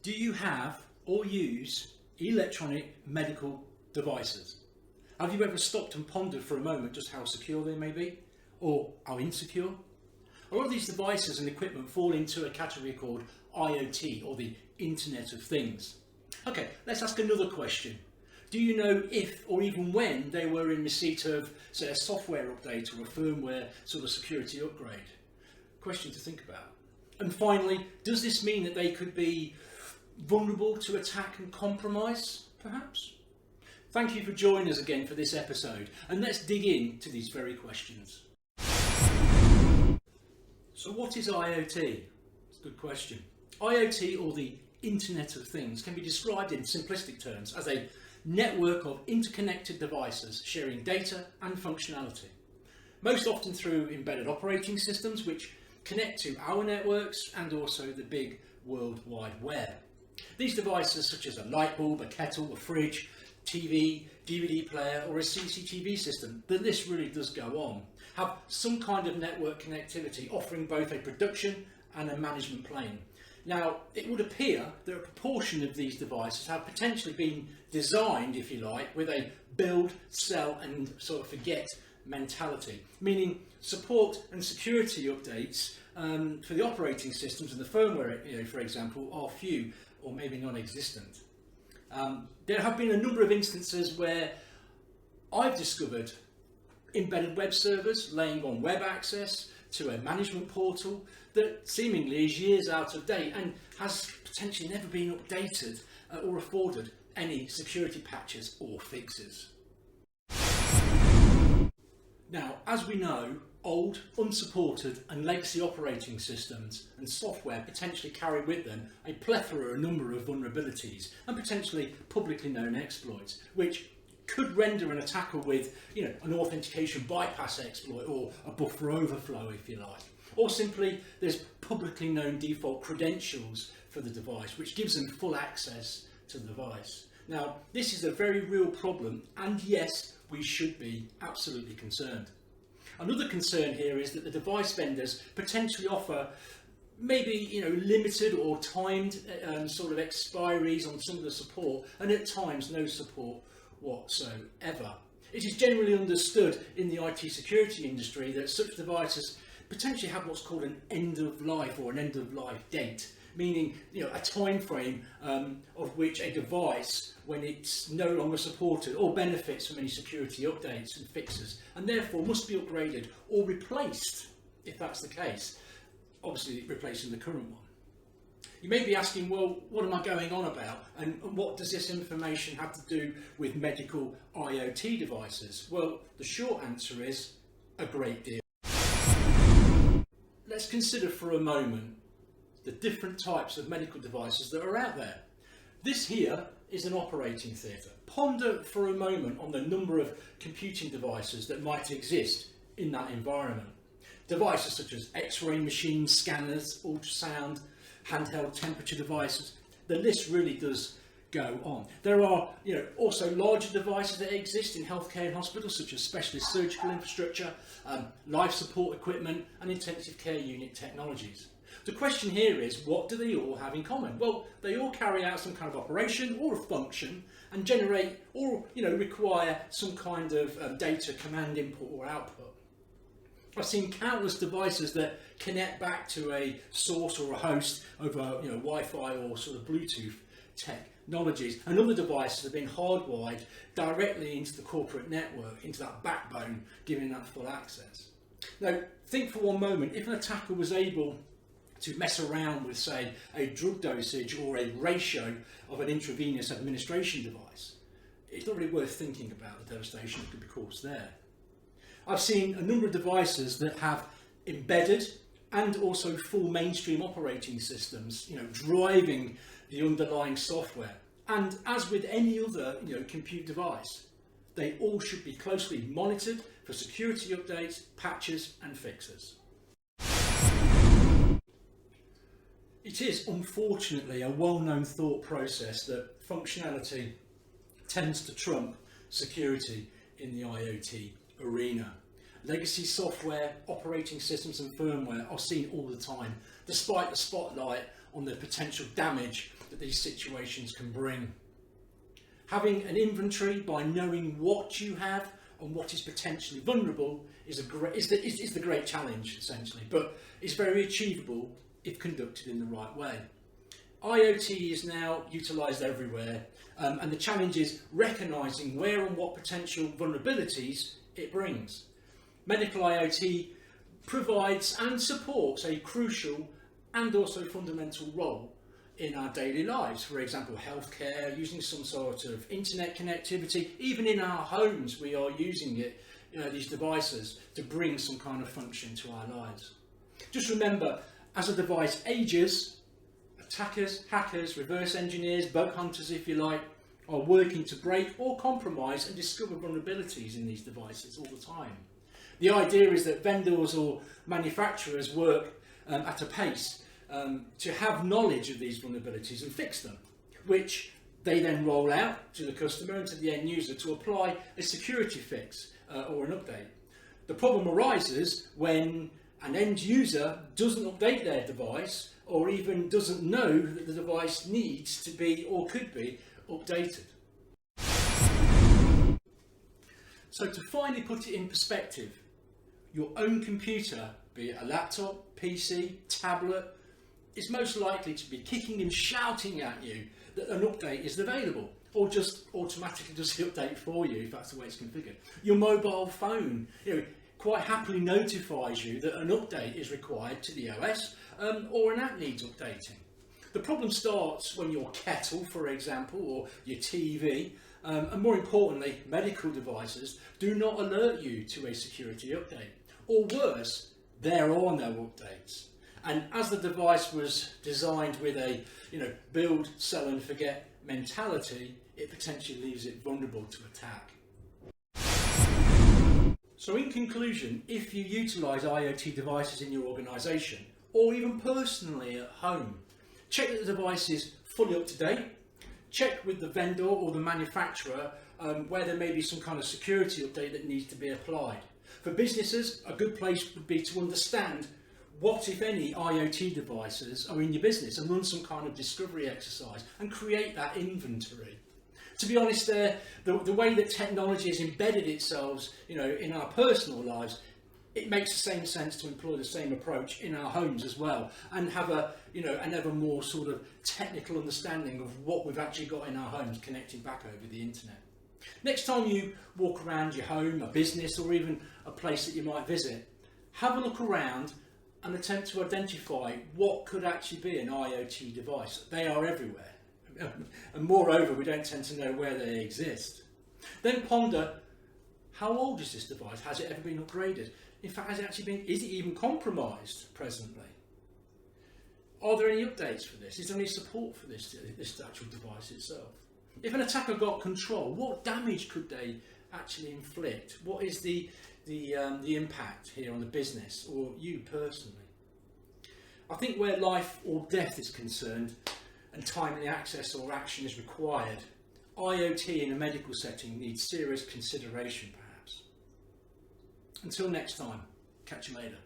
Do you have or use electronic medical devices? Have you ever stopped and pondered for a moment just how secure they may be, or how insecure? A lot of these devices and equipment fall into a category called IoT, or the Internet of Things. Okay, let's ask another question. Do you know if or even when they were in receipt of, say, a software update or a firmware sort of security upgrade? Question to think about. And finally, does this mean that they could be vulnerable to attack and compromise, perhaps? Thank you for joining us again for this episode, and let's dig into these very questions. So what is IoT? It's a good question. IoT, or the Internet of Things, can be described in simplistic terms as a network of interconnected devices sharing data and functionality, most often through embedded operating systems which connect to our networks and also the big World Wide Web. These devices, such as a light bulb, a kettle, a fridge, TV, DVD player or a CCTV system, the list really does go on, have some kind of network connectivity, offering both a production and a management plane. Now, it would appear that a proportion of these devices have potentially been designed, if you like, with a build, sell and sort of forget mentality, meaning support and security updates for the operating systems and the firmware, for example, are few or maybe non-existent. There have been a number of instances where I've discovered embedded web servers laying on web access to a management portal that seemingly is years out of date and has potentially never been updated or afforded any security patches or fixes. Now, as we know, old, unsupported and legacy operating systems and software potentially carry with them a plethora, a number of vulnerabilities and potentially publicly known exploits, which could render an attacker with, an authentication bypass exploit or a buffer overflow, if you like. Or simply, there's publicly known default credentials for the device, which gives them full access to the device. Now, this is a very real problem, and yes, we should be absolutely concerned. Another concern here is that the device vendors potentially offer maybe limited or timed sort of expiries on some of the support, and at times no support whatsoever. It is generally understood in the IT security industry that such devices potentially have what's called an end of life or an end of life date, meaning a time frame of which a device, when it's no longer supported or benefits from any security updates and fixes, and therefore must be upgraded or replaced if that's the case, obviously replacing the current one. You may be asking, well, what am I going on about, and what does this information have to do with medical IoT devices? Well, the short answer is a great deal. Let's consider for a moment the different types of medical devices that are out there. This here is an operating theatre. Ponder for a moment on the number of computing devices that might exist in that environment. Devices such as X-ray machines, scanners, ultrasound, handheld temperature devices. The list really does go on. There are also larger devices that exist in healthcare and hospitals, such as specialist surgical infrastructure, life support equipment and intensive care unit technologies. The question here is, what do they all have in common? Well, they all carry out some kind of operation or a function and generate or require some kind of data command input or output. I've seen countless devices that connect back to a source or a host over Wi-Fi or sort of Bluetooth technologies, and other devices have been hardwired directly into the corporate network, into that backbone, giving that full access. Now, think for one moment, if an attacker was able to mess around with, say, a drug dosage or a ratio of an intravenous administration device, it's not really worth thinking about the devastation that could be caused there. I've seen a number of devices that have embedded and also full mainstream operating systems, driving the underlying software. And as with any other, compute device, they all should be closely monitored for security updates, patches and fixes. It is unfortunately a well-known thought process that functionality tends to trump security in the IoT arena. Legacy software, operating systems and firmware are seen all the time, despite the spotlight on the potential damage that these situations can bring. Having an inventory by knowing what you have and what is potentially vulnerable is the great challenge, essentially, but it's very achievable if conducted in the right way. IoT is now utilised everywhere, and the challenge is recognising where and what potential vulnerabilities it brings. Medical IoT provides and supports a crucial and also fundamental role in our daily lives. For example, healthcare, using some sort of internet connectivity. Even in our homes we are using it, these devices, to bring some kind of function to our lives. Just remember, as a device ages, attackers, hackers, reverse engineers, bug hunters if you like, are working to break or compromise and discover vulnerabilities in these devices all the time. The idea is that vendors or manufacturers work at a pace to have knowledge of these vulnerabilities and fix them, which they then roll out to the customer and to the end user to apply a security fix or an update. The problem arises when an end user doesn't update their device, or even doesn't know that the device needs to be or could be updated. So to finally put it in perspective, your own computer, be it a laptop, PC, tablet, is most likely to be kicking and shouting at you that an update is available, or just automatically does the update for you if that's the way it's configured. Your mobile phone, quite happily notifies you that an update is required to the OS, or an app needs updating. The problem starts when your kettle, for example, or your TV, and more importantly, medical devices, do not alert you to a security update. Or worse, there are no updates. And as the device was designed with a build, sell and forget mentality, it potentially leaves it vulnerable to attack. So in conclusion, if you utilise IoT devices in your organisation, or even personally at home, check that the device is fully up to date. Check with the vendor or the manufacturer where there may be some kind of security update that needs to be applied. For businesses, a good place would be to understand what, if any, IoT devices are in your business and run some kind of discovery exercise and create that inventory. To be honest, the way that technology has embedded itself in our personal lives, it makes the same sense to employ the same approach in our homes as well, and have an ever more sort of technical understanding of what we've actually got in our homes connected back over the internet. Next time you walk around your home, a business, or even a place that you might visit, have a look around and attempt to identify what could actually be an IoT device. They are everywhere, and moreover, we don't tend to know where they exist. Then ponder, how old is this device? Has it ever been upgraded? In fact, is it even compromised presently? Are there any updates for this? Is there any support for this actual device itself? If an attacker got control, what damage could they actually inflict? What is the impact here on the business or you personally? I think where life or death is concerned and timely access or action is required, IoT in a medical setting needs serious consideration perhaps. Until next time, catch you later.